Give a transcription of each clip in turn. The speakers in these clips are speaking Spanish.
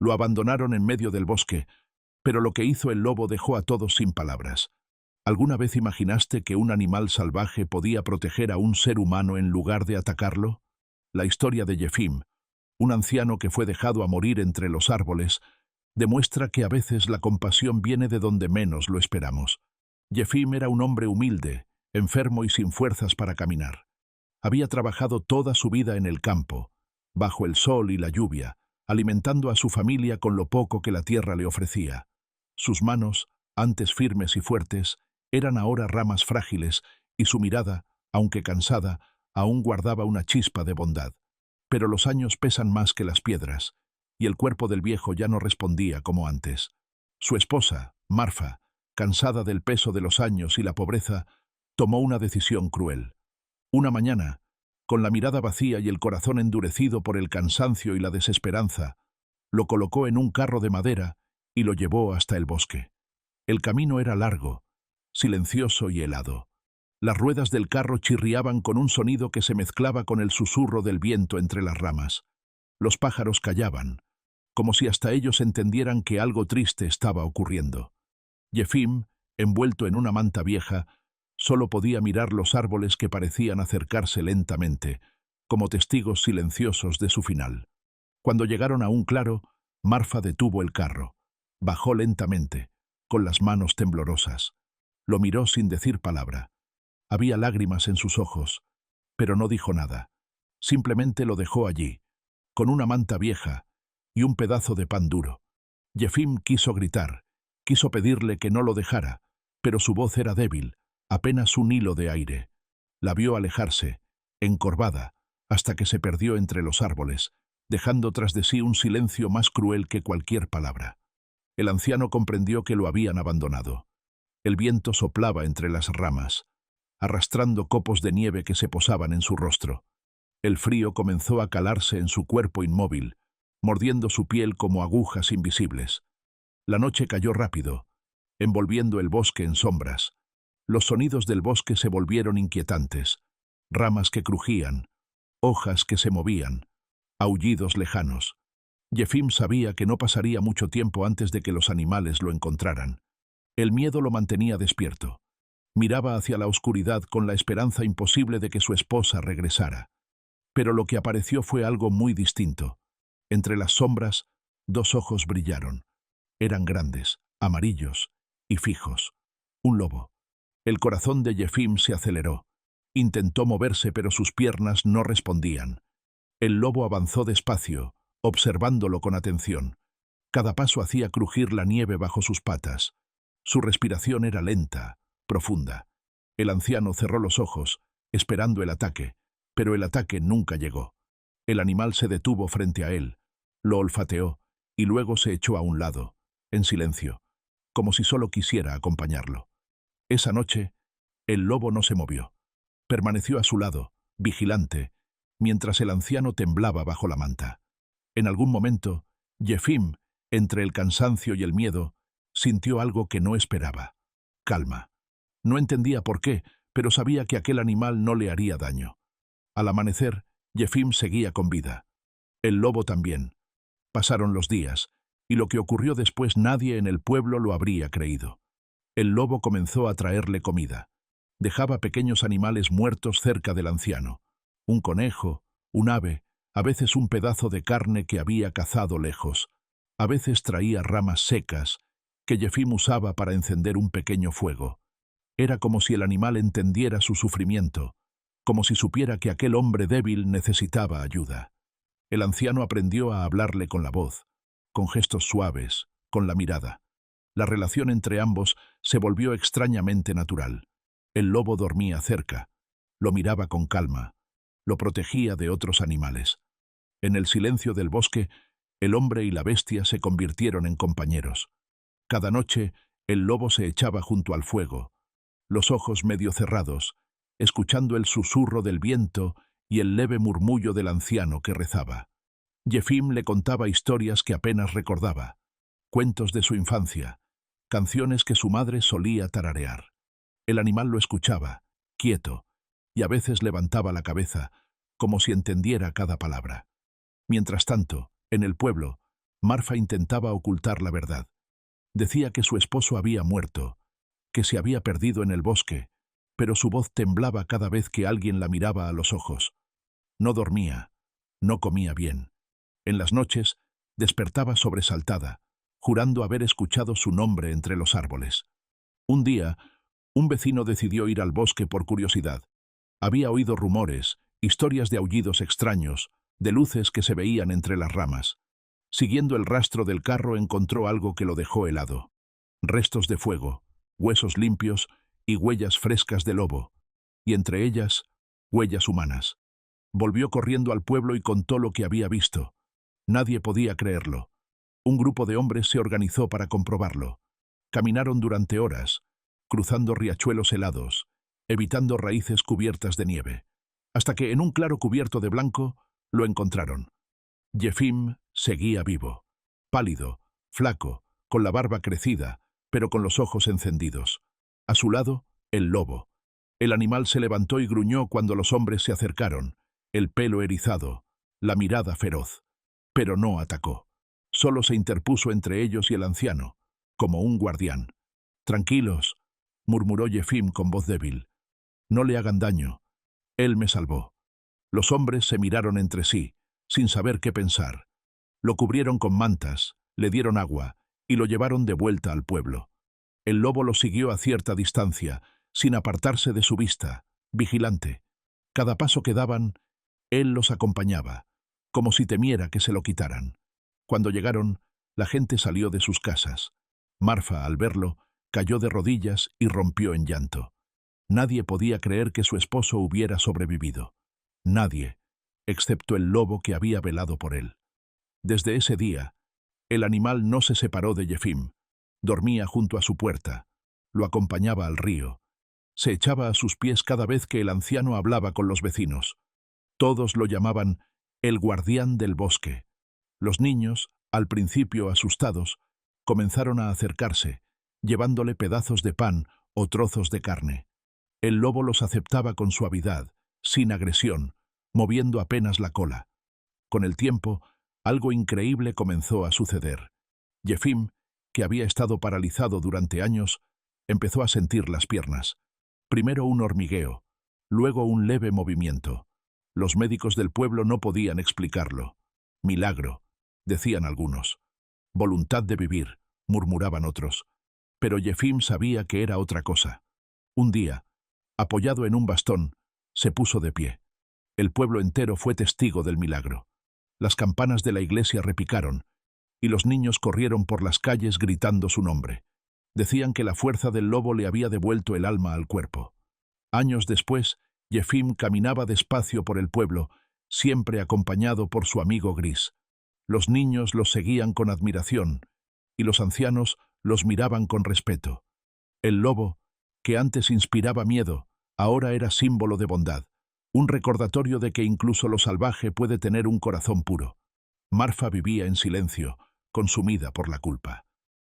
Lo abandonaron en medio del bosque, pero lo que hizo el lobo dejó a todos sin palabras. ¿Alguna vez imaginaste que un animal salvaje podía proteger a un ser humano en lugar de atacarlo? La historia de Yefim, un anciano que fue dejado a morir entre los árboles, demuestra que a veces la compasión viene de donde menos lo esperamos. Yefim era un hombre humilde, enfermo y sin fuerzas para caminar. Había trabajado toda su vida en el campo, bajo el sol y la lluvia, alimentando a su familia con lo poco que la tierra le ofrecía. Sus manos, antes firmes y fuertes, eran ahora ramas frágiles, y su mirada, aunque cansada, aún guardaba una chispa de bondad. Pero los años pesan más que las piedras, y el cuerpo del viejo ya no respondía como antes. Su esposa, Marfa, cansada del peso de los años y la pobreza, tomó una decisión cruel. Una mañana, con la mirada vacía y el corazón endurecido por el cansancio y la desesperanza, lo colocó en un carro de madera y lo llevó hasta el bosque. El camino era largo, silencioso y helado. Las ruedas del carro chirriaban con un sonido que se mezclaba con el susurro del viento entre las ramas. Los pájaros callaban, como si hasta ellos entendieran que algo triste estaba ocurriendo. Yefim, envuelto en una manta vieja, solo podía mirar los árboles que parecían acercarse lentamente, como testigos silenciosos de su final. Cuando llegaron a un claro, Marfa detuvo el carro. Bajó lentamente, con las manos temblorosas. Lo miró sin decir palabra. Había lágrimas en sus ojos, pero no dijo nada. Simplemente lo dejó allí, con una manta vieja y un pedazo de pan duro. Yefim quiso gritar, quiso pedirle que no lo dejara, pero su voz era débil, apenas un hilo de aire. La vio alejarse, encorvada, hasta que se perdió entre los árboles, dejando tras de sí un silencio más cruel que cualquier palabra. El anciano comprendió que lo habían abandonado. El viento soplaba entre las ramas, arrastrando copos de nieve que se posaban en su rostro. El frío comenzó a calarse en su cuerpo inmóvil, mordiendo su piel como agujas invisibles. La noche cayó rápido, envolviendo el bosque en sombras. Los sonidos del bosque se volvieron inquietantes, ramas que crujían, hojas que se movían, aullidos lejanos. Yefim sabía que no pasaría mucho tiempo antes de que los animales lo encontraran. El miedo lo mantenía despierto. Miraba hacia la oscuridad con la esperanza imposible de que su esposa regresara. Pero lo que apareció fue algo muy distinto. Entre las sombras, dos ojos brillaron. Eran grandes, amarillos y fijos. Un lobo. El corazón de Yefim se aceleró. Intentó moverse, pero sus piernas no respondían. El lobo avanzó despacio, observándolo con atención. Cada paso hacía crujir la nieve bajo sus patas. Su respiración era lenta, profunda. El anciano cerró los ojos, esperando el ataque, pero el ataque nunca llegó. El animal se detuvo frente a él, lo olfateó y luego se echó a un lado, en silencio, como si solo quisiera acompañarlo. Esa noche, el lobo no se movió. Permaneció a su lado, vigilante, mientras el anciano temblaba bajo la manta. En algún momento, Yefim, entre el cansancio y el miedo, sintió algo que no esperaba. Calma. No entendía por qué, pero sabía que aquel animal no le haría daño. Al amanecer, Yefim seguía con vida. El lobo también. Pasaron los días, y lo que ocurrió después nadie en el pueblo lo habría creído. El lobo comenzó a traerle comida. Dejaba pequeños animales muertos cerca del anciano. Un conejo, un ave, a veces un pedazo de carne que había cazado lejos. A veces traía ramas secas, que Yefim usaba para encender un pequeño fuego. Era como si el animal entendiera su sufrimiento, como si supiera que aquel hombre débil necesitaba ayuda. El anciano aprendió a hablarle con la voz, con gestos suaves, con la mirada. La relación entre ambos se volvió extrañamente natural. El lobo dormía cerca, lo miraba con calma, lo protegía de otros animales. En el silencio del bosque, el hombre y la bestia se convirtieron en compañeros. Cada noche, el lobo se echaba junto al fuego, los ojos medio cerrados, escuchando el susurro del viento y el leve murmullo del anciano que rezaba. Yefim le contaba historias que apenas recordaba, cuentos de su infancia, canciones que su madre solía tararear. El animal lo escuchaba, quieto, y a veces levantaba la cabeza, como si entendiera cada palabra. Mientras tanto, en el pueblo, Marfa intentaba ocultar la verdad. Decía que su esposo había muerto, que se había perdido en el bosque, pero su voz temblaba cada vez que alguien la miraba a los ojos. No dormía, no comía bien. En las noches despertaba sobresaltada, jurando haber escuchado su nombre entre los árboles. Un día, un vecino decidió ir al bosque por curiosidad. Había oído rumores, historias de aullidos extraños, de luces que se veían entre las ramas. Siguiendo el rastro del carro encontró algo que lo dejó helado. Restos de fuego, huesos limpios y huellas frescas de lobo, y entre ellas, huellas humanas. Volvió corriendo al pueblo y contó lo que había visto. Nadie podía creerlo. Un grupo de hombres se organizó para comprobarlo. Caminaron durante horas, cruzando riachuelos helados, evitando raíces cubiertas de nieve, hasta que en un claro cubierto de blanco lo encontraron. Yefim seguía vivo, pálido, flaco, con la barba crecida, pero con los ojos encendidos. A su lado, el lobo. El animal se levantó y gruñó cuando los hombres se acercaron, el pelo erizado, la mirada feroz. Pero no atacó. Solo se interpuso entre ellos y el anciano, como un guardián. «Tranquilos», murmuró Yefim con voz débil. «No le hagan daño. Él me salvó». Los hombres se miraron entre sí, sin saber qué pensar. Lo cubrieron con mantas, le dieron agua y lo llevaron de vuelta al pueblo. El lobo lo siguió a cierta distancia, sin apartarse de su vista, vigilante. Cada paso que daban, él los acompañaba, como si temiera que se lo quitaran. Cuando llegaron, la gente salió de sus casas. Marfa, al verlo, cayó de rodillas y rompió en llanto. Nadie podía creer que su esposo hubiera sobrevivido. Nadie, excepto el lobo que había velado por él. Desde ese día, el animal no se separó de Yefim. Dormía junto a su puerta, lo acompañaba al río. Se echaba a sus pies cada vez que el anciano hablaba con los vecinos. Todos lo llamaban el guardián del bosque. Los niños, al principio asustados, comenzaron a acercarse, llevándole pedazos de pan o trozos de carne. El lobo los aceptaba con suavidad, sin agresión, moviendo apenas la cola. Con el tiempo, algo increíble comenzó a suceder. Yefim, que había estado paralizado durante años, empezó a sentir las piernas. Primero un hormigueo, luego un leve movimiento. Los médicos del pueblo no podían explicarlo. Milagro, decían algunos. Voluntad de vivir, murmuraban otros. Pero Yefim sabía que era otra cosa. Un día, apoyado en un bastón, se puso de pie. El pueblo entero fue testigo del milagro. Las campanas de la iglesia repicaron, y los niños corrieron por las calles gritando su nombre. Decían que la fuerza del lobo le había devuelto el alma al cuerpo. Años después, Yefim caminaba despacio por el pueblo, siempre acompañado por su amigo Gris. Los niños los seguían con admiración, y los ancianos los miraban con respeto. El lobo, que antes inspiraba miedo, ahora era símbolo de bondad, un recordatorio de que incluso lo salvaje puede tener un corazón puro. Marfa vivía en silencio, consumida por la culpa.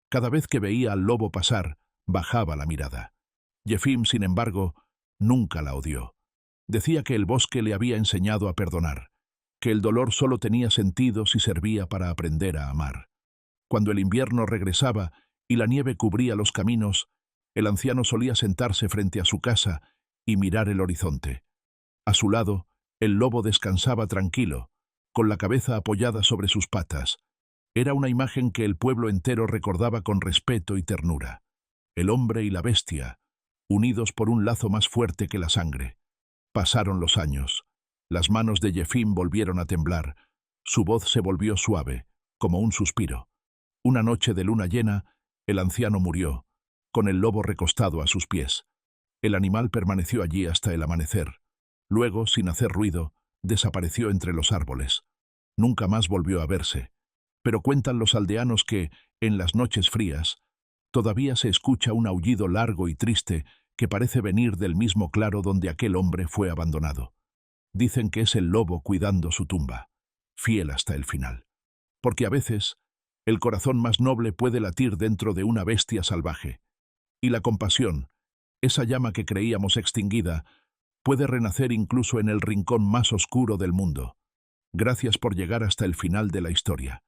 Cada vez que veía al lobo pasar, bajaba la mirada. Yefim, sin embargo, nunca la odió. Decía que el bosque le había enseñado a perdonar, que el dolor solo tenía sentido si servía para aprender a amar. Cuando el invierno regresaba y la nieve cubría los caminos, el anciano solía sentarse frente a su casa y mirar el horizonte. A su lado, el lobo descansaba tranquilo, con la cabeza apoyada sobre sus patas. Era una imagen que el pueblo entero recordaba con respeto y ternura. El hombre y la bestia, unidos por un lazo más fuerte que la sangre. Pasaron los años. Las manos de Yefim volvieron a temblar. Su voz se volvió suave, como un suspiro. Una noche de luna llena, el anciano murió, con el lobo recostado a sus pies. El animal permaneció allí hasta el amanecer. Luego, sin hacer ruido, desapareció entre los árboles. Nunca más volvió a verse. Pero cuentan los aldeanos que, en las noches frías, todavía se escucha un aullido largo y triste que parece venir del mismo claro donde aquel hombre fue abandonado. Dicen que es el lobo cuidando su tumba, fiel hasta el final. Porque a veces, el corazón más noble puede latir dentro de una bestia salvaje. Y la compasión, esa llama que creíamos extinguida, puede renacer incluso en el rincón más oscuro del mundo. Gracias por llegar hasta el final de la historia.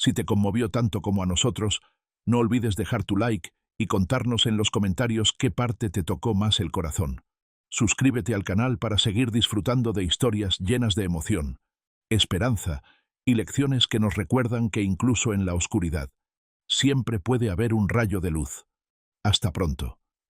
Si te conmovió tanto como a nosotros, no olvides dejar tu like y contarnos en los comentarios qué parte te tocó más el corazón. Suscríbete al canal para seguir disfrutando de historias llenas de emoción, esperanza y lecciones que nos recuerdan que incluso en la oscuridad siempre puede haber un rayo de luz. Hasta pronto.